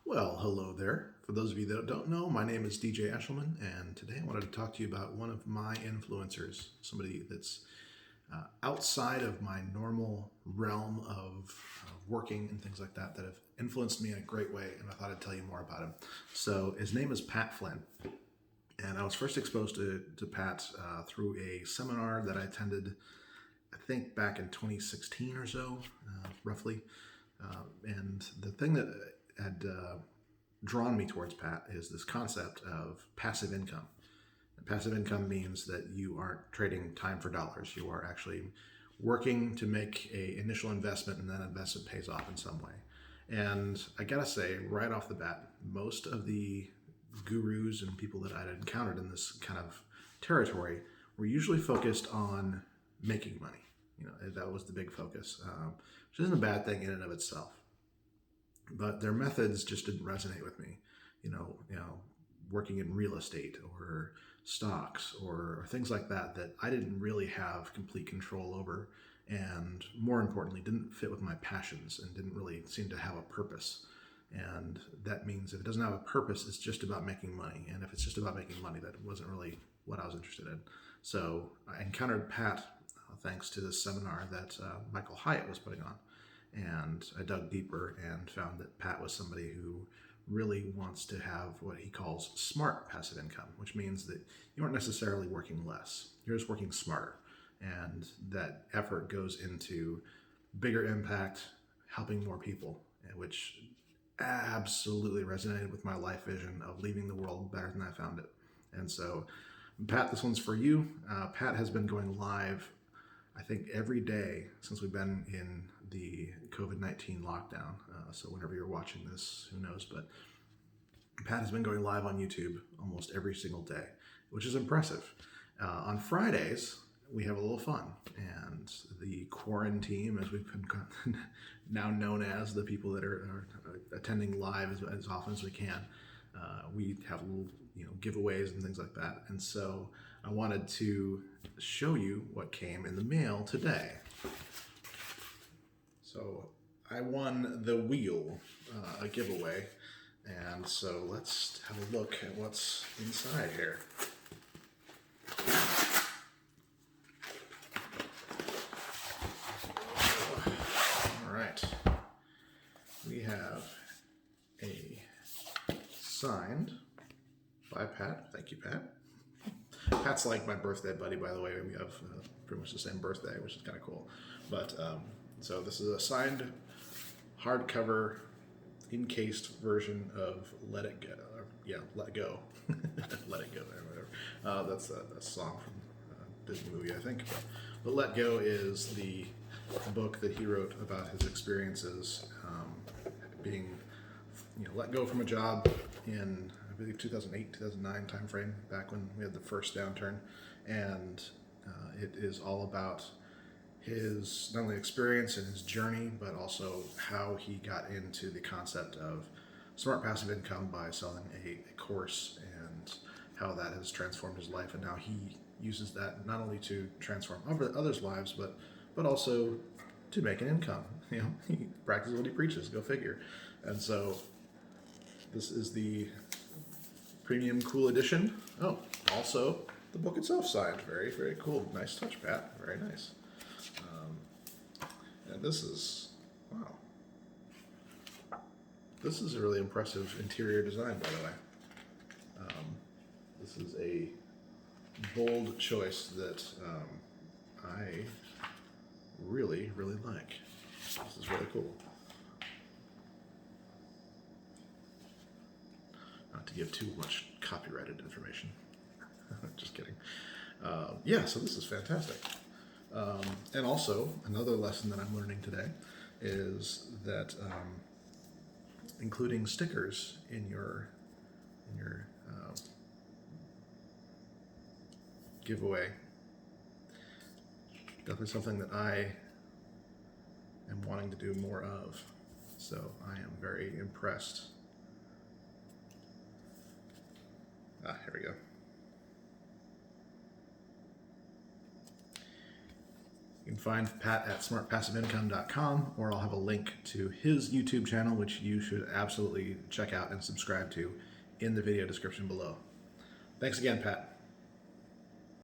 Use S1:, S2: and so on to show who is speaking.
S1: Well, hello there. For those of you that don't know, my name is DJ Eshelman, and today I wanted to talk to you about one of my influencers, somebody that's outside of my normal realm of working and things like that have influenced me in a great way, and I thought I'd tell you more about him. So his name is Pat Flynn, and I was first exposed to Pat through a seminar that I attended, I think back in 2016 or so, roughly. And the thing that had drawn me towards Pat is this concept of passive income. And passive income means that you aren't trading time for dollars. You are actually working to make a initial investment, and that investment pays off in some way. And I gotta say, right off the bat, most of the gurus and people that I'd encountered in this kind of territory were usually focused on making money. That was the big focus, which isn't a bad thing in and of itself. But their methods just didn't resonate with me. Working in real estate or stocks or things like that I didn't really have complete control over, and more importantly, didn't fit with my passions and didn't really seem to have a purpose. And that means if it doesn't have a purpose, it's just about making money. And if it's just about making money, that wasn't really what I was interested in. So I encountered Pat thanks to this seminar that Michael Hyatt was putting on. And I dug deeper and found that Pat was somebody who really wants to have what he calls smart passive income, which means that you aren't necessarily working less. You're just working smarter. And that effort goes into bigger impact, helping more people, which absolutely resonated with my life vision of leaving the world better than I found it. And so, Pat, this one's for you. Pat has been going live, I think, every day since we've been in the COVID-19 lockdown. So whenever you're watching this, who knows, but Pat has been going live on YouTube almost every single day, which is impressive. On Fridays, we have a little fun, and the quarantine, as we've been now known as, the people that are attending live as often as we can, we have little giveaways and things like that. And so I wanted to show you what came in the mail today. So I won the wheel, a giveaway, and so let's have a look at what's inside here. All right, we have a signed by Pat. Thank you, Pat. Pat's like my birthday buddy, by the way. We have pretty much the same birthday, which is kind of cool. But so this is a signed hardcover encased version of Let It Go. Let Go. Let It Go, or whatever. That's a song from a Disney movie, I think. But Let Go is the book that he wrote about his experiences being let go from a job in, I believe, 2008, 2009 timeframe, back when we had the first downturn. And it is all about his not only experience and his journey, but also how he got into the concept of smart passive income by selling a course, and how that has transformed his life. And now he uses that not only to transform others' lives, but also to make an income. He practices what he preaches. Go figure. And so this is the premium cool edition. Oh, also the book itself signed. Very, very cool. Nice touch, Pat. Very nice. And this is, wow. This is a really impressive interior design, by the way. This is a bold choice that I really, really like. This is really cool. Not to give too much copyrighted information. Just kidding. So this is fantastic. And also, another lesson that I'm learning today is that including stickers in your giveaway, definitely something that I am wanting to do more of. So I am very impressed. Here we go. You can find Pat at smartpassiveincome.com, or I'll have a link to his YouTube channel, which you should absolutely check out and subscribe to in the video description below. Thanks again, Pat.